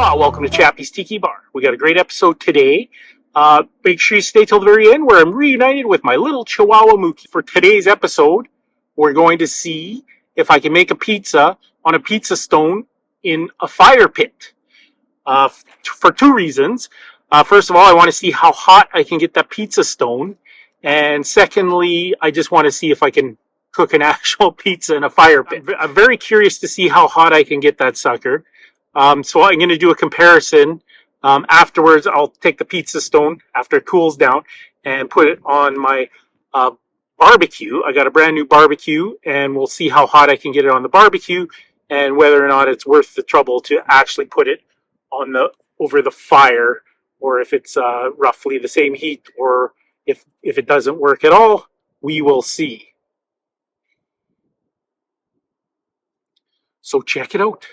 Aloha, welcome to Chappie's Tiki Bar. We got a great episode today. Make sure you stay till the very end where I'm reunited with my little Chihuahua Mookie. For today's episode, we're going to see if I can make a pizza on a pizza stone in a fire pit. For two reasons. First of all, I want to see how hot I can get that pizza stone. And secondly, I just want to see if I can cook an actual pizza in a fire pit. I'm very curious to see how hot I can get that sucker. So I'm going to do a comparison. Afterwards, I'll take the pizza stone after it cools down and put it on my barbecue. I got a brand new barbecue, and we'll see how hot I can get it on the barbecue and whether or not it's worth the trouble to actually put it on over the fire, or if it's roughly the same heat, or if it doesn't work at all. We will see. So check it out.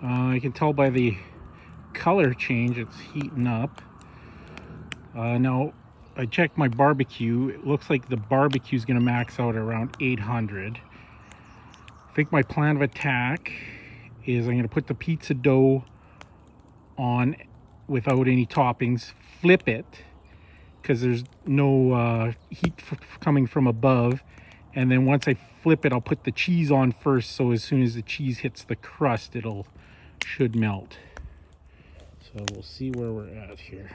I can tell by the color change it's heating up. Now I checked my barbecue. It looks like the barbecue is going to max out around 800. I think my plan of attack is I'm going to put the pizza dough on without any toppings, flip it because there's no heat coming from above, and then once I flip it I'll put the cheese on first, so as soon as the cheese hits the crust should melt. So we'll see where we're at here.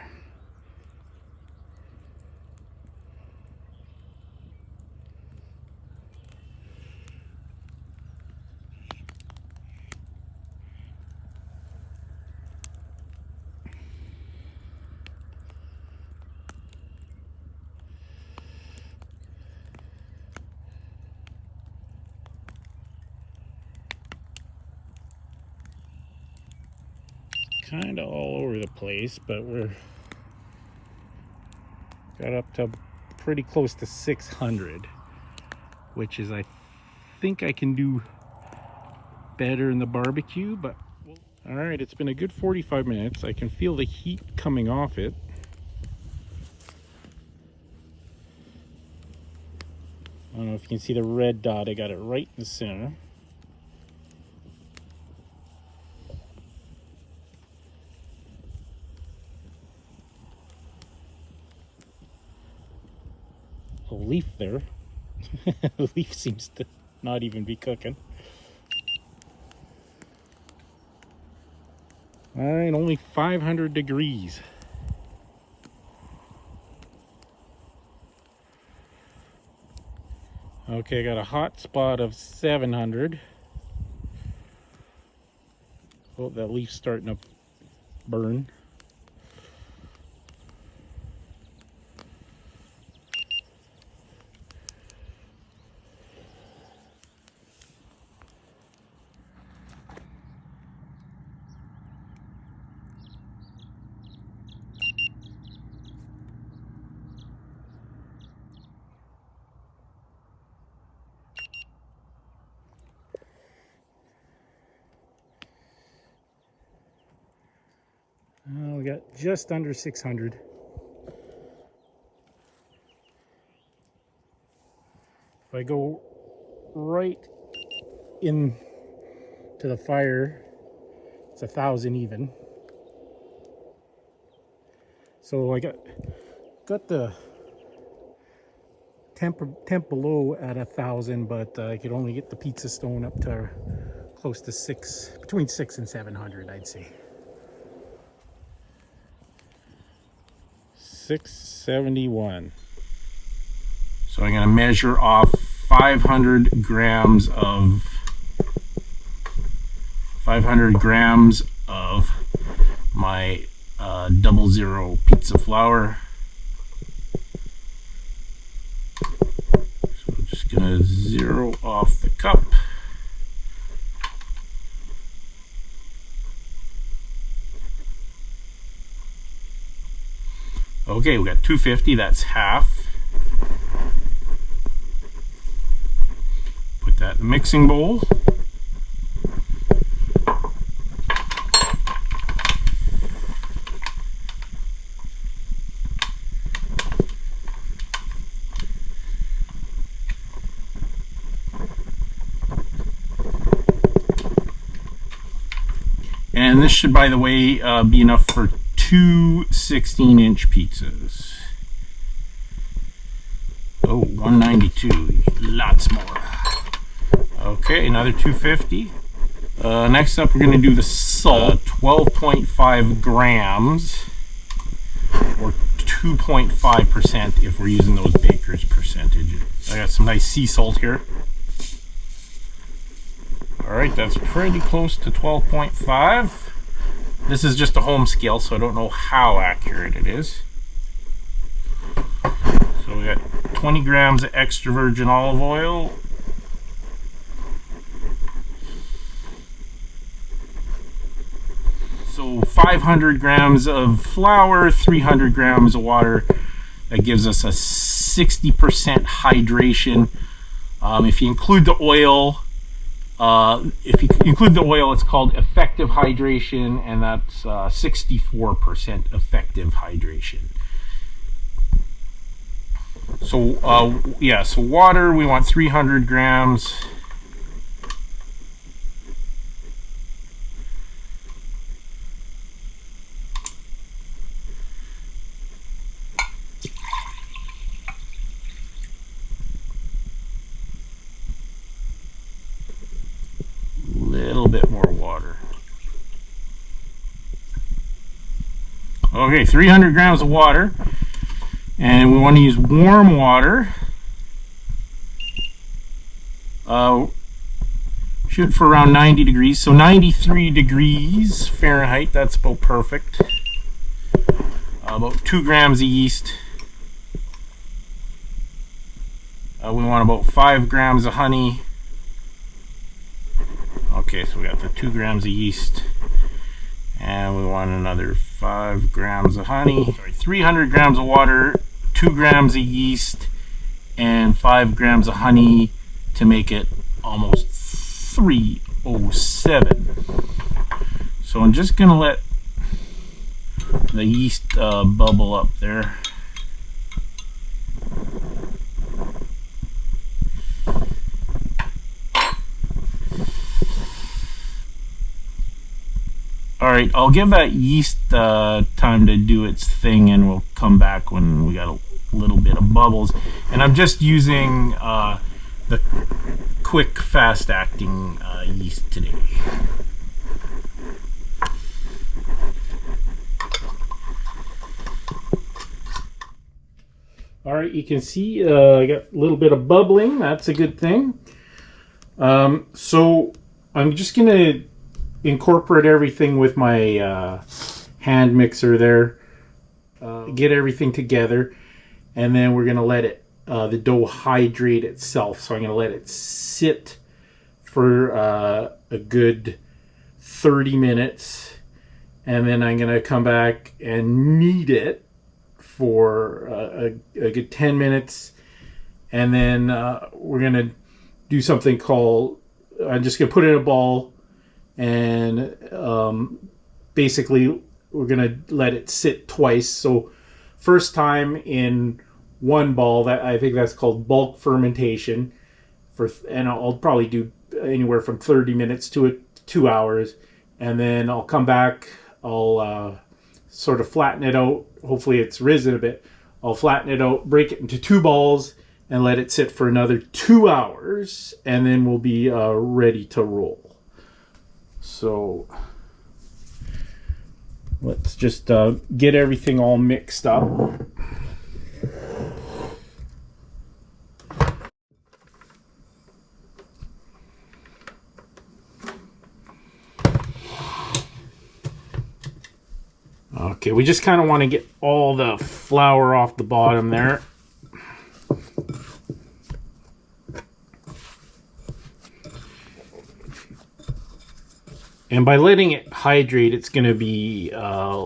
Kind of all over the place, but we're got up to pretty close to 600, which is, I think I can do better in the barbecue. But all right, it's been a good 45 minutes. I can feel the heat coming off it. I don't know if you can see the red dot. I got it right in the center. A leaf there. The leaf seems to not even be cooking. All right, only 500 degrees. Okay, I got a hot spot of 700. Oh, that leaf's starting to burn. We got just under 600. If I go right in to the fire, it's 1,000 even. So I got the temp below at 1,000, but I could only get the pizza stone up to close to between 600 and 700, I'd say. 671. So I'm going to measure off 500 grams of my 00 pizza flour. So I'm just going to zero off the cup. Okay, we got 250, that's half. Put that in the mixing bowl. And this should, by the way, be enough for 2 16-inch pizzas. Oh, 192, lots more. Okay, another 250. Next up, we're going to do the salt, 12.5 grams, or 2.5% if we're using those baker's percentages. I got some nice sea salt here. All right, that's pretty close to 12.5. This is just a home scale, so I don't know how accurate it is. So we got 20 grams of extra virgin olive oil. So 500 grams of flour, 300 grams of water. That gives us a 60% hydration. If you include the oil, If you include the oil, it's called effective hydration, and that's 64% effective hydration. So yeah, so water, we want 300 grams. Little bit more water. Okay, 300 grams of water, and we want to use warm water. Shoot for around 90 degrees, so 93 degrees Fahrenheit, that's about perfect. About 2 grams of yeast. We want about 5 grams of honey. Okay, so we got the 2 grams of yeast, and we want another 5 grams of honey. Sorry, 300 grams of water, 2 grams of yeast, and 5 grams of honey to make it almost 307. So I'm just gonna let the yeast bubble up there. Alright, I'll give that yeast time to do its thing, and we'll come back when we got a little bit of bubbles. And I'm just using the quick, fast-acting yeast today. Alright, you can see I got a little bit of bubbling. That's a good thing. So I'm just going to incorporate everything with my hand mixer there, get everything together, and then we're going to let it the dough hydrate itself. So I'm going to let it sit for a good 30 minutes, and then I'm going to come back and knead it for a good 10 minutes, and then we're going to do something called, I'm just going to put it in a ball, and basically we're gonna let it sit twice. So first time in one ball, that I think that's called bulk fermentation, and I'll probably do anywhere from 30 minutes to 2 hours, and then I'll come back, I'll sort of flatten it out. Hopefully it's risen a bit. I'll flatten it out, break it into 2 balls, and let it sit for another 2 hours, and then we'll be ready to roll. So let's just get everything all mixed up. Okay, we just kind of want to get all the flour off the bottom there. And by letting it hydrate, it's going to be a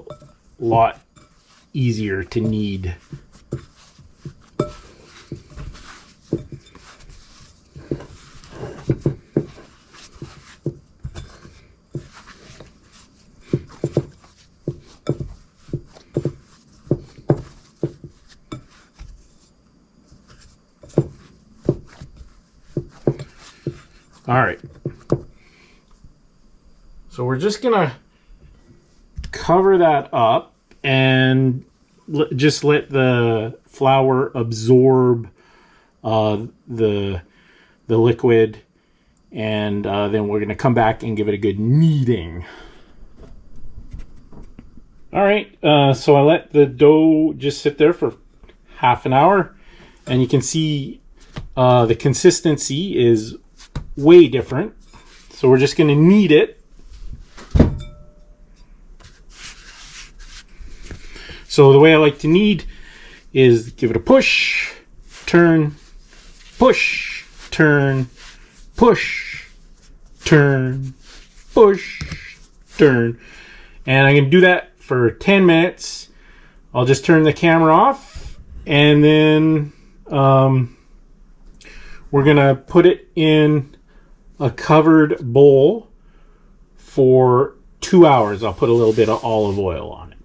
lot easier to knead. All right. So we're just gonna cover that up and just let the flour absorb the liquid, and then we're gonna come back and give it a good kneading. All right, so I let the dough just sit there for half an hour, and you can see the consistency is way different. So we're just gonna knead it. So the way I like to knead is give it a push, turn, push, turn, push, turn, push, turn. And I'm going to do that for 10 minutes. I'll just turn the camera off, and then we're going to put it in a covered bowl for 2 hours. I'll put a little bit of olive oil on it.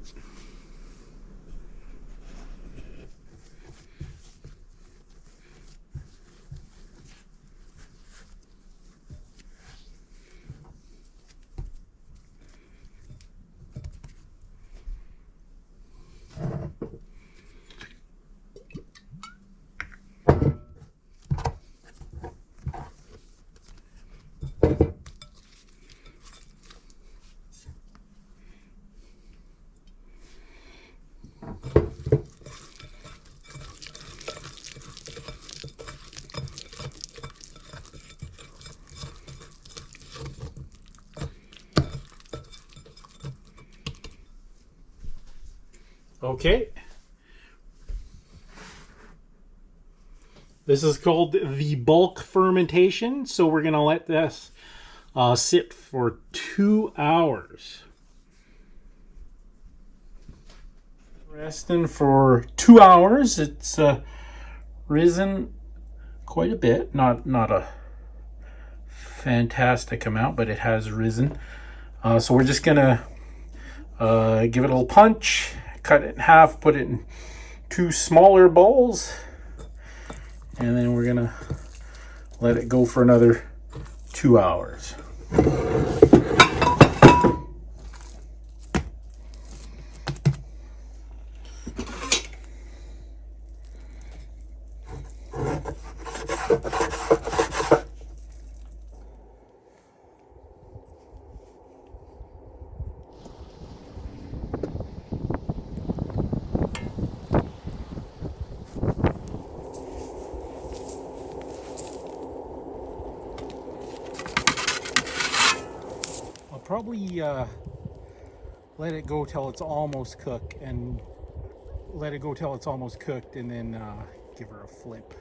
Okay. This is called the bulk fermentation. So we're going to let this sit for 2 hours. Resting for 2 hours. It's risen quite a bit. Not a fantastic amount, but it has risen. So we're just going to give it a little punch. Cut it in half, put it in 2 smaller bowls, and then we're gonna let it go for another 2 hours. Probably let it go till it's almost cooked, and then give her a flip.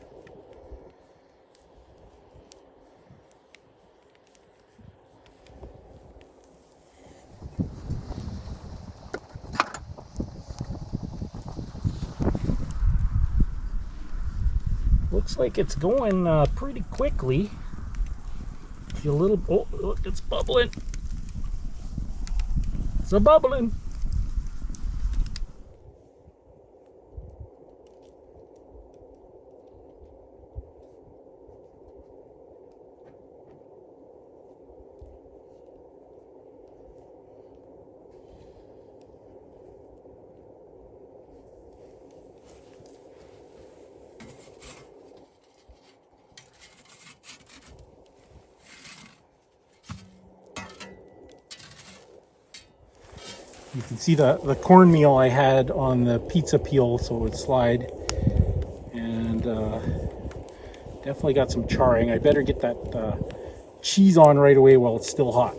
Looks like it's going pretty quickly. A little, oh look, it's bubbling. It's a bubbling. You can see the cornmeal I had on the pizza peel, so it would slide. And definitely got some charring. I better get that cheese on right away while it's still hot.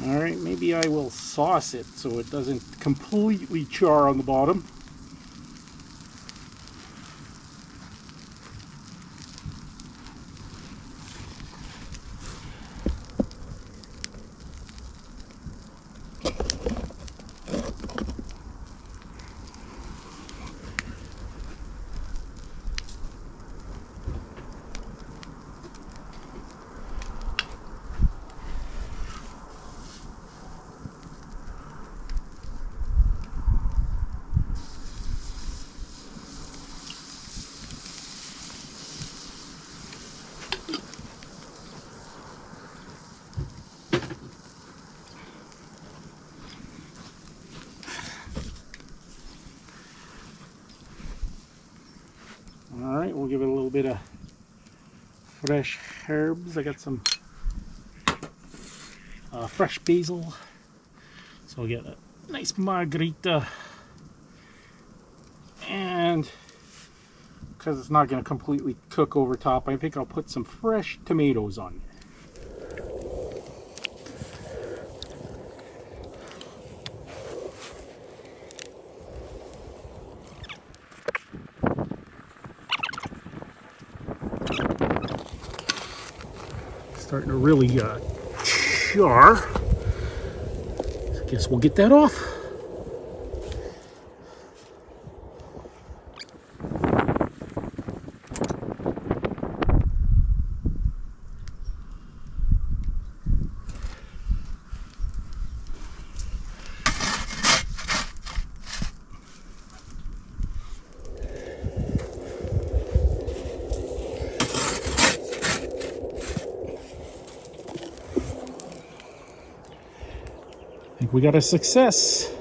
All right, maybe I will sauce it so it doesn't completely char on the bottom. All right, we'll give it a little bit of fresh herbs. I got some fresh basil, so we'll get a nice margarita and because it's not going to completely cook over top, I think I'll put some fresh tomatoes on. Starting to really char. I guess we'll get that off. I think we got a success.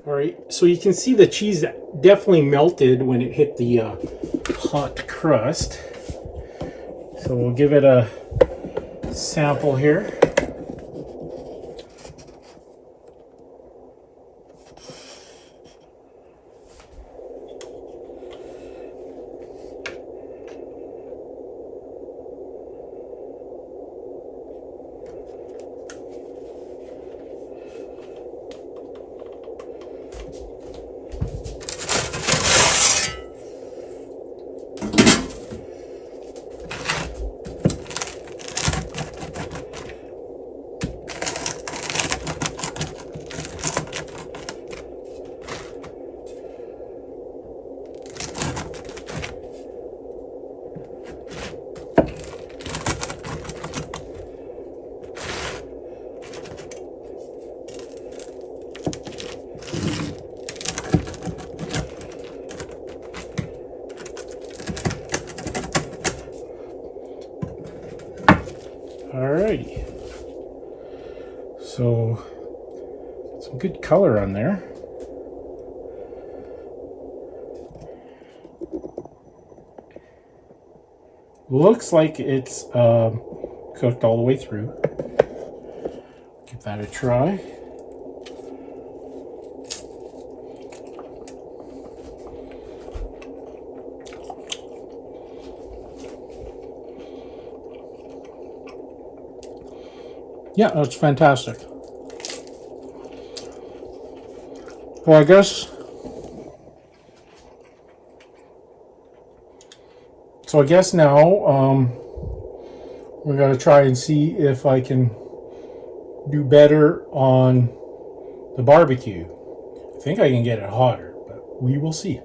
All right, so you can see the cheese definitely melted when it hit the hot crust. So we'll give it a sample here. Alrighty, so some good color on there. Looks like it's cooked all the way through. Give that a try. Yeah, that's fantastic. Well, I guess now we're going to try and see if I can do better on the barbecue. I think I can get it hotter, but we will see.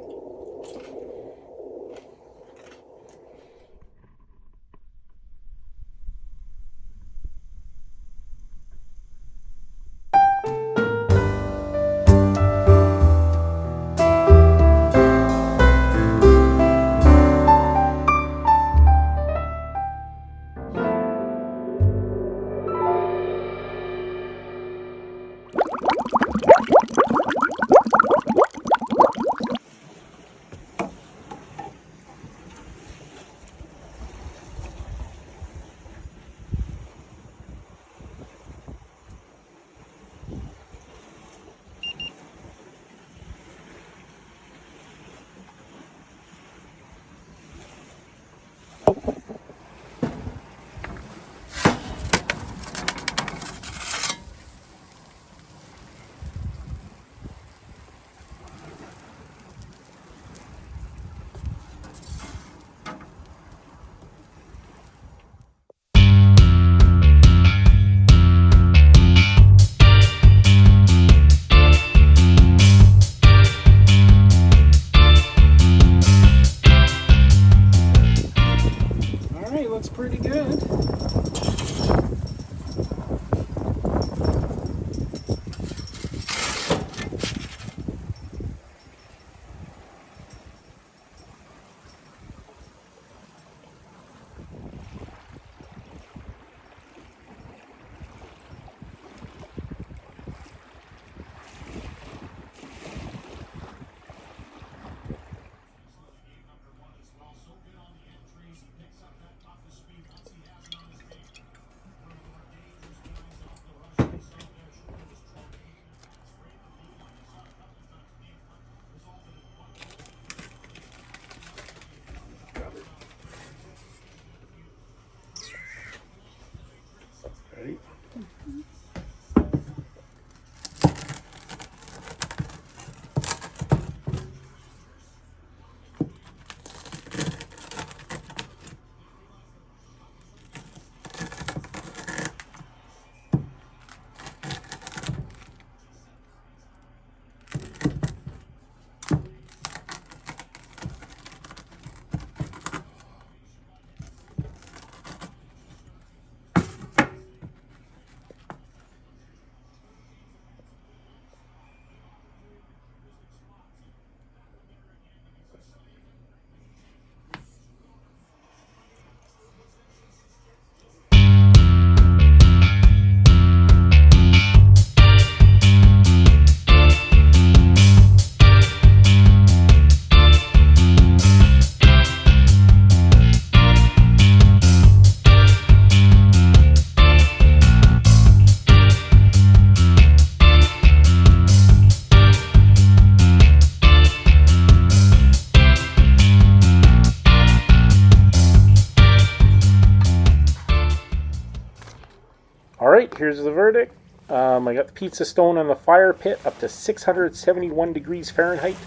started. I got the pizza stone on the fire pit up to 671 degrees Fahrenheit.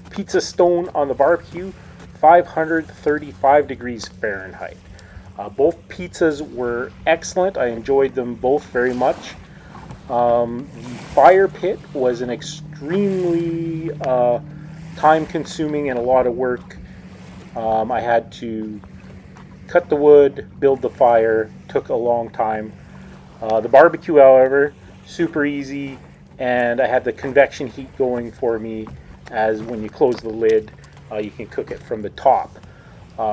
Pizza stone on the barbecue, 535 degrees Fahrenheit. Both pizzas were excellent. I enjoyed them both very much. The fire pit was an extremely time-consuming and a lot of work. I had to cut the wood, build the fire, took a long time. The barbecue, however, super easy, and I had the convection heat going for me, as when you close the lid, you can cook it from the top.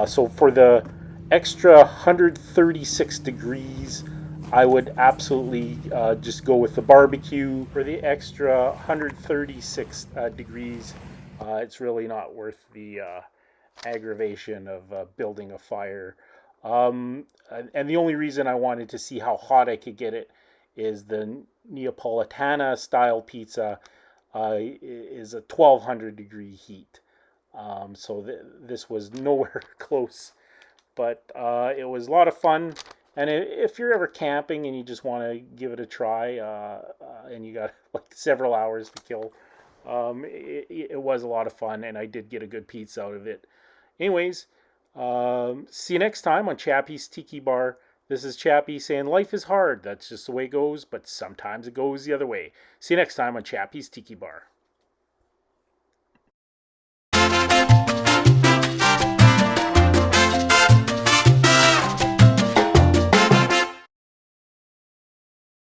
So for the extra 136 degrees, I would absolutely just go with the barbecue. For the extra 136 degrees, it's really not worth the aggravation of building a fire. And the only reason I wanted to see how hot I could get it is the Neapolitana style pizza is a 1200 degree heat. So this was nowhere close, but it was a lot of fun. And if you're ever camping and you just want to give it a try, and you got like several hours to kill, it was a lot of fun, and I did get a good pizza out of it. Anyways, see you next time on Chappie's Tiki Bar. This is Chappie saying life is hard. That's just the way it goes, but sometimes it goes the other way. See you next time on Chappie's Tiki Bar.